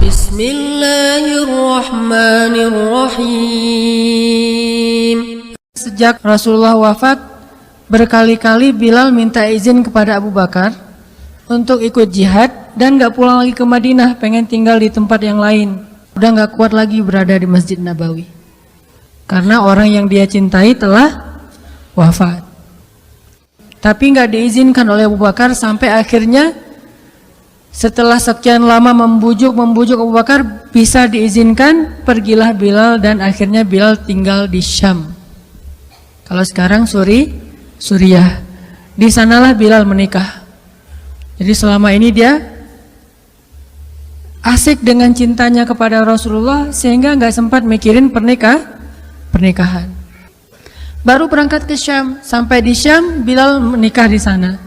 Bismillahirrahmanirrahim. Sejak Rasulullah wafat, berkali-kali Bilal minta izin kepada Abu Bakar untuk ikut jihad dan gak pulang lagi ke Madinah, pengen tinggal di tempat yang lain. Udah gak kuat lagi berada di Masjid Nabawi karena orang yang dia cintai telah wafat. Tapi gak diizinkan oleh Abu Bakar sampai akhirnya setelah sekian lama membujuk Abu Bakar, bisa diizinkan, pergilah Bilal dan akhirnya Bilal tinggal di Syam. Kalau sekarang Suriah. Di sanalah Bilal menikah. Jadi selama ini dia asik dengan cintanya kepada Rasulullah sehingga nggak sempat mikirin pernikahan. Baru berangkat ke Syam, sampai di Syam Bilal menikah di sana.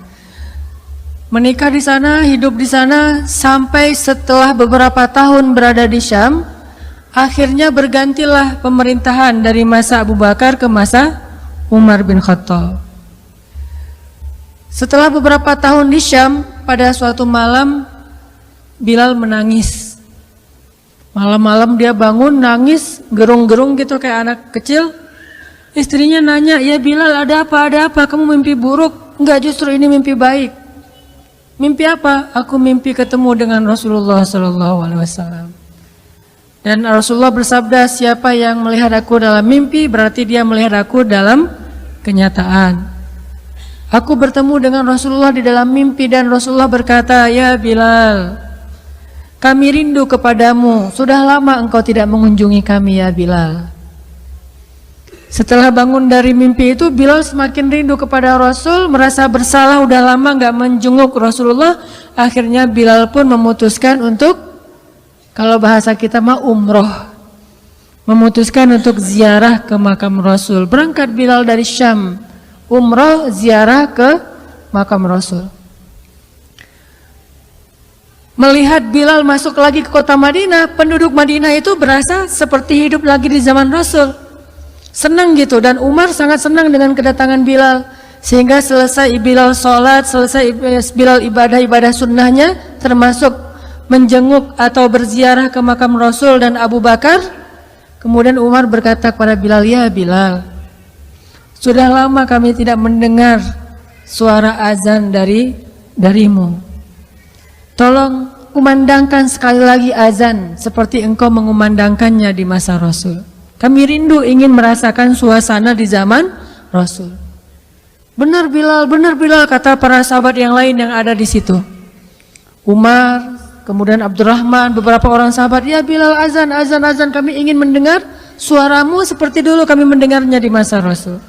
Menikah di sana, hidup di sana sampai setelah beberapa tahun berada di Syam, akhirnya bergantilah pemerintahan dari masa Abu Bakar ke masa Umar bin Khattab. Setelah beberapa tahun di Syam, pada suatu malam Bilal menangis. Malam-malam dia bangun nangis, gerung-gerung gitu kayak anak kecil. Istrinya nanya, "Ya Bilal, ada apa? Ada apa? Kamu mimpi buruk?" "Enggak, justru ini mimpi baik." "Mimpi apa?" "Aku mimpi ketemu dengan Rasulullah SAW." Dan Rasulullah bersabda, "Siapa yang melihat aku dalam mimpi, berarti dia melihat aku dalam kenyataan." Aku bertemu dengan Rasulullah di dalam mimpi dan Rasulullah berkata, "Ya Bilal, kami rindu kepadamu. Sudah lama engkau tidak mengunjungi kami ya Bilal." Setelah bangun dari mimpi itu, Bilal semakin rindu kepada Rasul, merasa bersalah udah lama gak menjenguk Rasulullah. Akhirnya Bilal pun memutuskan untuk, kalau bahasa kita mah umroh, memutuskan untuk ziarah ke makam Rasul. Berangkat Bilal dari Syam, umroh ziarah ke makam Rasul. Melihat Bilal masuk lagi ke kota Madinah, penduduk Madinah itu berasa seperti hidup lagi di zaman Rasul. Senang gitu, dan Umar sangat senang dengan kedatangan Bilal, sehingga selesai Bilal sholat, selesai Bilal ibadah sunnahnya, termasuk menjenguk atau berziarah ke makam Rasul dan Abu Bakar. Kemudian Umar berkata kepada Bilal, "Ya Bilal, sudah lama kami tidak mendengar suara azan darimu. Tolong kumandangkan sekali lagi azan seperti engkau mengumandangkannya di masa Rasul. Kami rindu ingin merasakan suasana di zaman Rasul." Benar Bilal, kata para sahabat yang lain yang ada di situ. Umar, kemudian Abdurrahman, beberapa orang sahabat, "Ya Bilal, azan, kami ingin mendengar suaramu seperti dulu kami mendengarnya di masa Rasul."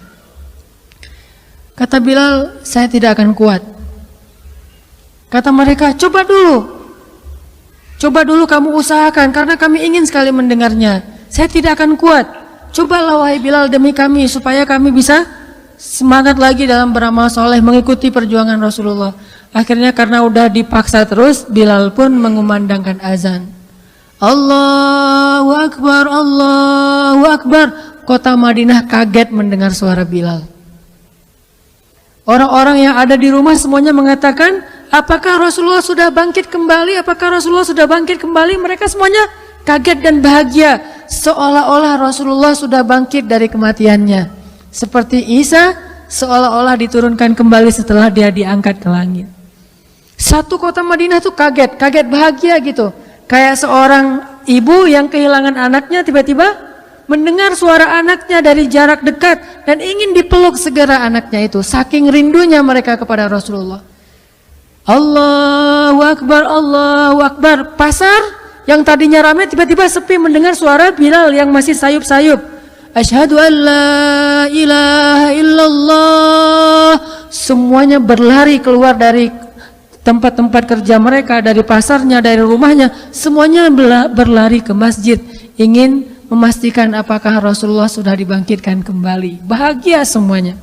Kata Bilal, "Saya tidak akan kuat." Kata mereka, coba dulu kamu usahakan karena kami ingin sekali mendengarnya. "Saya tidak akan kuat. Cobalah wahai Bilal demi kami supaya kami bisa semangat lagi dalam beramal soleh mengikuti perjuangan Rasulullah." Akhirnya karena udah dipaksa terus, Bilal pun mengumandangkan azan. Allahu Akbar, Allahu Akbar. Kota Madinah kaget mendengar suara Bilal. Orang-orang yang ada di rumah semuanya mengatakan, "Apakah Rasulullah sudah bangkit kembali? Apakah Rasulullah sudah bangkit kembali?" Mereka semuanya kaget dan bahagia, seolah-olah Rasulullah sudah bangkit dari kematiannya. Seperti Isa seolah-olah diturunkan kembali setelah dia diangkat ke langit. Satu kota Madinah tuh kaget bahagia gitu. Kayak seorang ibu yang kehilangan anaknya tiba-tiba mendengar suara anaknya dari jarak dekat dan ingin dipeluk segera anaknya itu. Saking rindunya mereka kepada Rasulullah. Allahu Akbar, Allahu Akbar. Pasar yang tadinya ramai tiba-tiba sepi mendengar suara Bilal yang masih sayup-sayup. Asyhadu an la ilaha illallah. Semuanya berlari keluar dari tempat-tempat kerja mereka, dari pasarnya, dari rumahnya. Semuanya berlari ke masjid, ingin memastikan apakah Rasulullah sudah dibangkitkan kembali. Bahagia semuanya.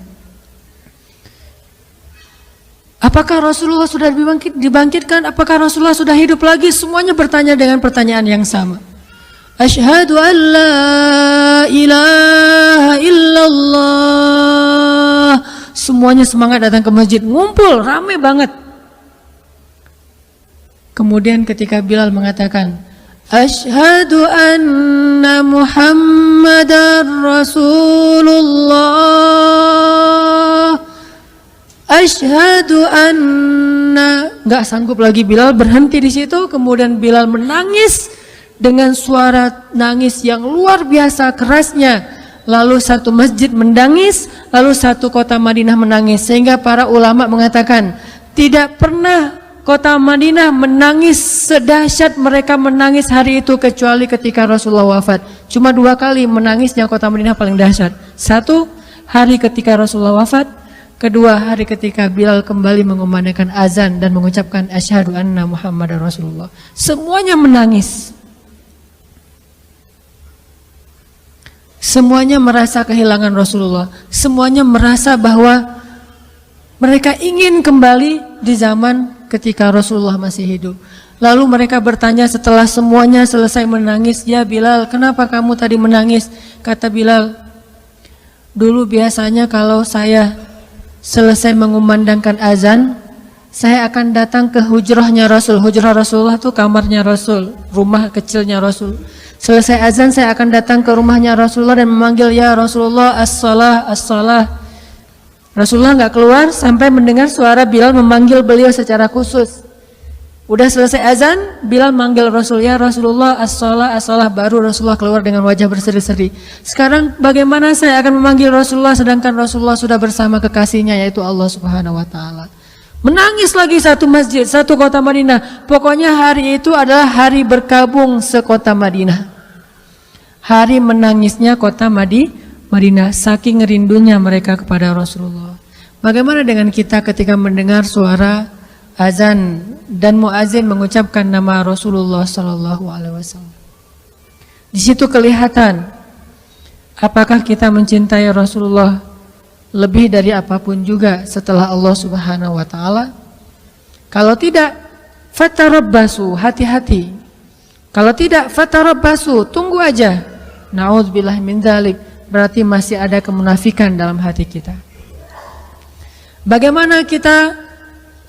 Apakah Rasulullah sudah dibangkitkan? Apakah Rasulullah sudah hidup lagi? Semuanya bertanya dengan pertanyaan yang sama. Asyhadu an la ilaha illallah. Semuanya semangat datang ke masjid, ngumpul, ramai banget. Kemudian ketika Bilal mengatakan, Asyhadu anna Muhammadar Rasulullah. Asyhadu anna. Nggak sanggup lagi Bilal, berhenti di situ. Kemudian Bilal menangis dengan suara nangis yang luar biasa kerasnya. Lalu satu masjid menangis, lalu satu kota Madinah menangis. Sehingga para ulama mengatakan tidak pernah kota Madinah menangis sedahsyat mereka menangis hari itu kecuali ketika Rasulullah wafat. Cuma 2 kali menangisnya kota Madinah paling dahsyat. 1 hari ketika Rasulullah wafat, kedua hari ketika Bilal kembali mengumandangkan azan dan mengucapkan asyhadu anna Muhammadar Rasulullah. Semuanya menangis. Semuanya merasa kehilangan Rasulullah. Semuanya merasa bahwa mereka ingin kembali di zaman ketika Rasulullah masih hidup. Lalu mereka bertanya setelah semuanya selesai menangis, "Ya Bilal, kenapa kamu tadi menangis?" Kata Bilal, "Dulu biasanya kalau saya selesai mengumandangkan azan, saya akan datang ke hujrahnya Rasul." Hujrah Rasulullah itu kamarnya Rasul, rumah kecilnya Rasul. Selesai azan saya akan datang ke rumahnya Rasulullah dan memanggil, "Ya Rasulullah, as-salah, as-salah." Rasulullah nggak keluar sampai mendengar suara Bilal memanggil beliau secara khusus. Udah selesai azan, Bilal manggil Rasul, "Ya Rasulullah, as-salah, as-salah." Baru Rasulullah keluar dengan wajah berseri-seri. Sekarang bagaimana saya akan memanggil Rasulullah sedangkan Rasulullah sudah bersama kekasihnya yaitu Allah Subhanahu wa taala. Menangis lagi satu masjid, satu kota Madinah. Pokoknya hari itu adalah hari berkabung sekota Madinah. Hari menangisnya kota Madinah, saking rindunya mereka kepada Rasulullah. Bagaimana dengan kita ketika mendengar suara azan dan muazin mengucapkan nama Rasulullah sallallahu alaihi wasallam? Di situ kelihatan apakah kita mencintai Rasulullah lebih dari apapun juga setelah Allah Subhanahu wa taala. Kalau tidak, fatarabbasu, hati-hati. Kalau tidak, fatarabbasu, tunggu aja. Na'udzubillah min dzalik, berarti masih ada kemunafikan dalam hati kita. Bagaimana kita,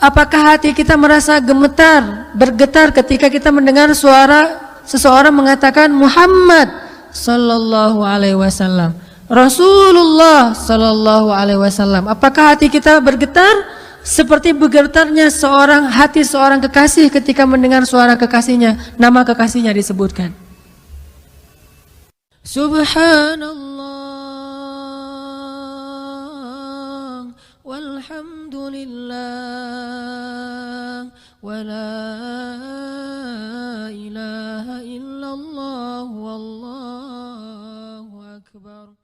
apakah hati kita merasa gemetar, bergetar ketika kita mendengar suara seseorang mengatakan Muhammad sallallahu alaihi wasallam, Rasulullah sallallahu alaihi wasallam? Apakah hati kita bergetar seperti bergetarnya hati seorang kekasih ketika mendengar suara kekasihnya, nama kekasihnya disebutkan? Subhanallah walhamdulillah wala ilaha illallah wallahu akbar.